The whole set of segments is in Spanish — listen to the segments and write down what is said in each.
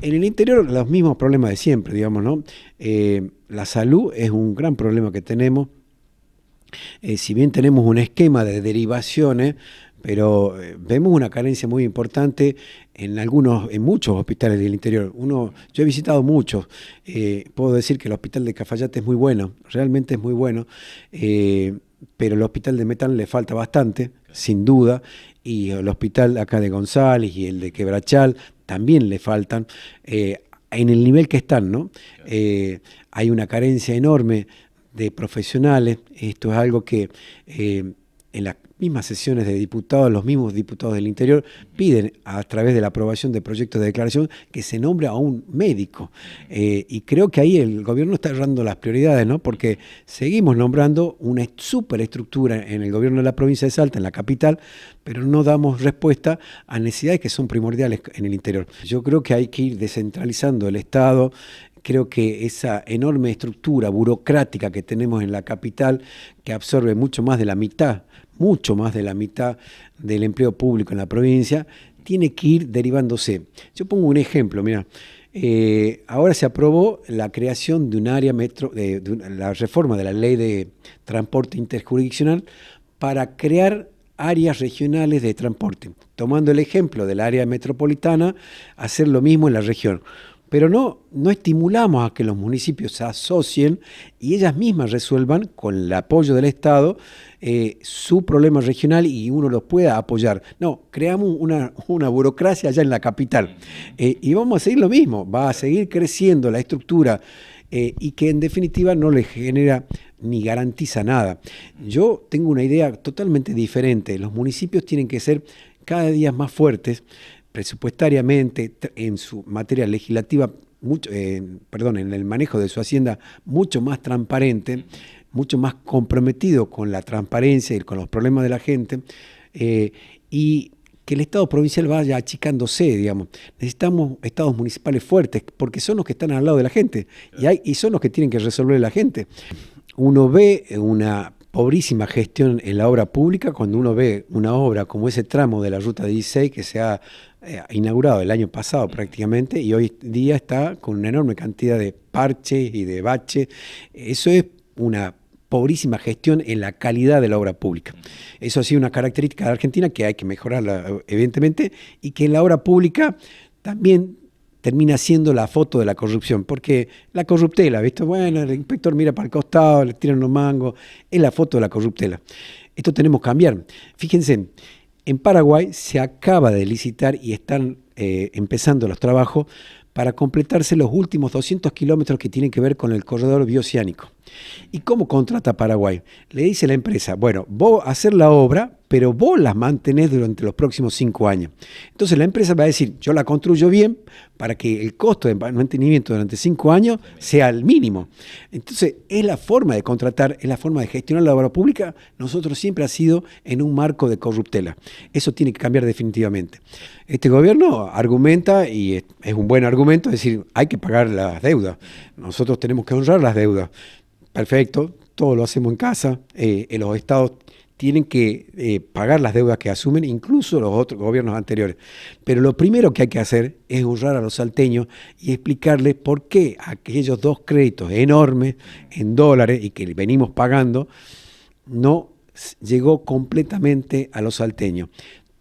En el interior los mismos problemas de siempre, digamos, ¿no? La salud es un gran problema que tenemos. Si bien tenemos un esquema de derivaciones, pero vemos una carencia muy importante en muchos hospitales del interior. Yo he visitado muchos, puedo decir que el hospital de Cafayate es muy bueno, realmente es muy bueno, pero el hospital de Metán le falta bastante, sin duda, y el hospital acá de González y el de Quebrachal también le faltan, en el nivel que están, ¿no? Hay una carencia enorme de profesionales. Esto es algo que en las mismas sesiones de diputados, los mismos diputados del interior piden a través de la aprobación de proyectos de declaración que se nombre a un médico. Y creo que ahí el gobierno está errando las prioridades, ¿no? Porque seguimos nombrando una superestructura en el gobierno de la provincia de Salta, en la capital, pero no damos respuesta a necesidades que son primordiales en el interior. Yo creo que hay que ir descentralizando el Estado. Creo que esa enorme estructura burocrática que tenemos en la capital, que absorbe mucho más de la mitad del empleo público en la provincia, tiene que ir derivándose. Yo pongo un ejemplo, mira, ahora se aprobó la creación de un área la reforma de la ley de transporte interjurisdiccional para crear áreas regionales de transporte, tomando el ejemplo del área metropolitana, hacer lo mismo en la región. Pero no estimulamos a que los municipios se asocien y ellas mismas resuelvan, con el apoyo del Estado, su problema regional y uno los pueda apoyar. No, creamos una burocracia allá en la capital. Y vamos a seguir lo mismo, va a seguir creciendo la estructura y que en definitiva no le genera ni garantiza nada. Yo tengo una idea totalmente diferente. Los municipios tienen que ser cada día más fuertes, presupuestariamente, en su materia legislativa, en el manejo de su hacienda, mucho más transparente, mucho más comprometido con la transparencia y con los problemas de la gente, y que el Estado provincial vaya achicándose, digamos. Necesitamos estados municipales fuertes, porque son los que están al lado de la gente, y son los que tienen que resolver la gente. Uno ve una pobrísima gestión en la obra pública cuando uno ve una obra como ese tramo de la Ruta 16 que se ha inaugurado el año pasado prácticamente y hoy día está con una enorme cantidad de parches y de baches. Eso es una pobrísima gestión en la calidad de la obra pública. Eso ha sido una característica de Argentina que hay que mejorarla, evidentemente, y que en la obra pública también termina siendo la foto de la corrupción, porque la corruptela, ¿viste? Bueno, el inspector mira para el costado, le tiran unos mangos, es la foto de la corruptela. Esto tenemos que cambiar. Fíjense, en Paraguay se acaba de licitar y están empezando los trabajos para completarse los últimos 200 kilómetros que tienen que ver con el corredor bioceánico. ¿Y cómo contrata Paraguay? Le dice la empresa, bueno, vos hacer la obra, pero vos la mantenés durante los próximos 5 años. Entonces la empresa va a decir, yo la construyo bien para que el costo de mantenimiento durante 5 años sea el mínimo. Entonces es la forma de contratar, es la forma de gestionar la obra pública. Nosotros siempre ha sido en un marco de corruptela. Eso tiene que cambiar definitivamente. Este gobierno argumenta, y es un buen argumento, es decir, hay que pagar las deudas. Nosotros tenemos que honrar las deudas. Perfecto, todo lo hacemos en casa, los estados tienen que pagar las deudas que asumen, incluso los otros gobiernos anteriores. Pero lo primero que hay que hacer es honrar a los salteños y explicarles por qué aquellos 2 créditos enormes en dólares y que venimos pagando no llegó completamente a los salteños.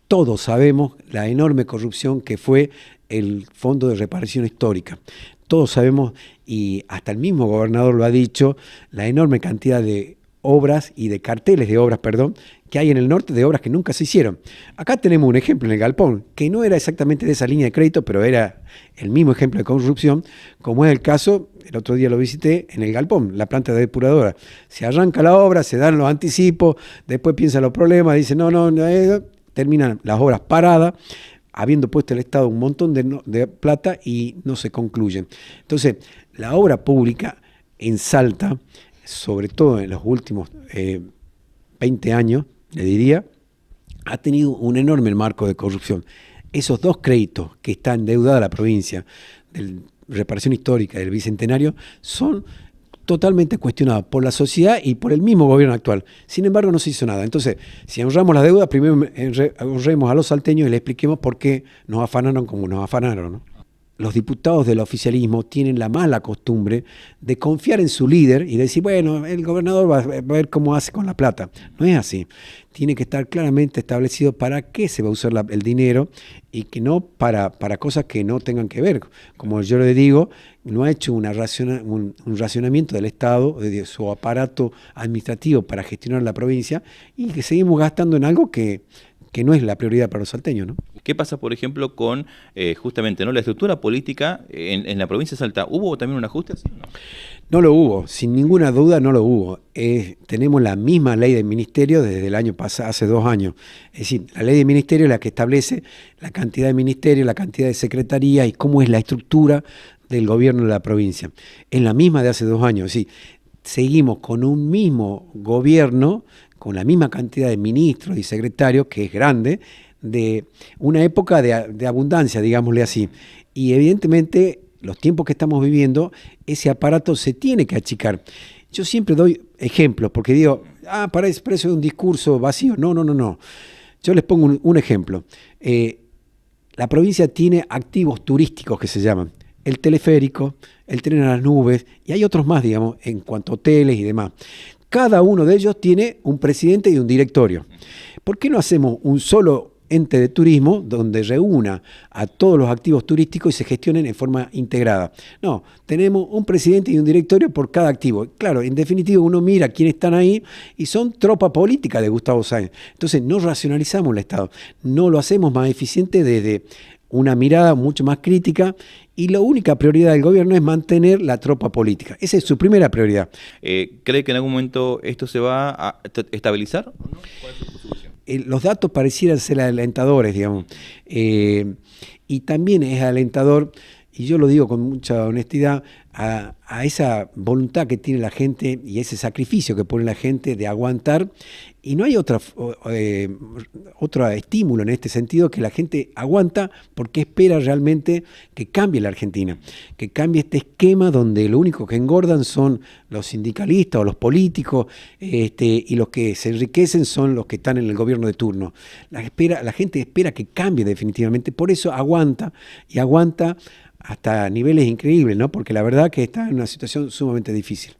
Todos sabemos la enorme corrupción que fue el Fondo de Reparación Histórica. Todos sabemos, y hasta el mismo gobernador lo ha dicho, la enorme cantidad de obras y de carteles de obras, que hay en el norte de obras que nunca se hicieron. Acá tenemos un ejemplo en el Galpón, que no era exactamente de esa línea de crédito, pero era el mismo ejemplo de corrupción, como es el caso, el otro día lo visité, en el Galpón, la planta de depuradora. Se arranca la obra, se dan los anticipos, después piensan los problemas, dicen no, terminan las obras paradas, habiendo puesto el Estado un montón de plata y no se concluyen. Entonces, la obra pública en Salta, sobre todo en los últimos 20 años, le diría, ha tenido un enorme marco de corrupción. Esos 2 créditos que está endeudada la provincia, de reparación histórica del Bicentenario, son totalmente cuestionados por la sociedad y por el mismo gobierno actual. Sin embargo, no se hizo nada. Entonces, si honramos la deuda, primero honremos a los salteños y les expliquemos por qué nos afanaron como nos afanaron, ¿no? los diputados del oficialismo tienen la mala costumbre de confiar en su líder y decir, bueno, el gobernador va a ver cómo hace con la plata. No es así. Tiene que estar claramente establecido para qué se va a usar el dinero y que no para cosas que no tengan que ver. Como yo le digo, no ha hecho un racionamiento del Estado, de su aparato administrativo para gestionar la provincia, y que seguimos gastando en algo que no es la prioridad para los salteños, ¿no? ¿Qué pasa, por ejemplo, con justamente, ¿no?, la estructura política en la provincia de Salta? ¿Hubo también un ajuste así? No lo hubo, sin ninguna duda no lo hubo. Tenemos la misma ley de ministerio desde el año pasado, hace 2 años. Es decir, la ley de ministerio es la que establece la cantidad de ministerios, la cantidad de secretarías y cómo es la estructura del gobierno de la provincia. Es la misma de hace 2 años. Es decir, seguimos con un mismo gobierno, con la misma cantidad de ministros y secretarios, que es grande, de una época de abundancia, digámosle así. Y evidentemente, los tiempos que estamos viviendo, ese aparato se tiene que achicar. Yo siempre doy ejemplos, porque digo, para eso es un discurso vacío. No. Yo les pongo un ejemplo. La provincia tiene activos turísticos que se llaman el teleférico, el tren a las nubes, y hay otros más, digamos, en cuanto a hoteles y demás. Cada uno de ellos tiene un presidente y un directorio. ¿Por qué no hacemos un solo ente de turismo donde reúna a todos los activos turísticos y se gestionen en forma integrada? No, tenemos un presidente y un directorio por cada activo. Claro, en definitiva uno mira quiénes están ahí y son tropa política de Gustavo Sáenz. Entonces no racionalizamos el Estado, no lo hacemos más eficiente desde una mirada mucho más crítica, y la única prioridad del gobierno es mantener la tropa política. Esa es su primera prioridad. ¿Cree que en algún momento esto se va a estabilizar? ¿O no? ¿Cuál es su posición? Los datos parecieran ser alentadores, digamos. Y también es alentador, y yo lo digo con mucha honestidad, a esa voluntad que tiene la gente y ese sacrificio que pone la gente de aguantar. Y no hay otro estímulo en este sentido, que la gente aguanta porque espera realmente que cambie la Argentina, que cambie este esquema donde lo único que engordan son los sindicalistas o los políticos, y los que se enriquecen son los que están en el gobierno de turno. La gente espera que cambie definitivamente, por eso aguanta, y aguanta hasta niveles increíbles, ¿no? Porque la verdad que está en una situación sumamente difícil.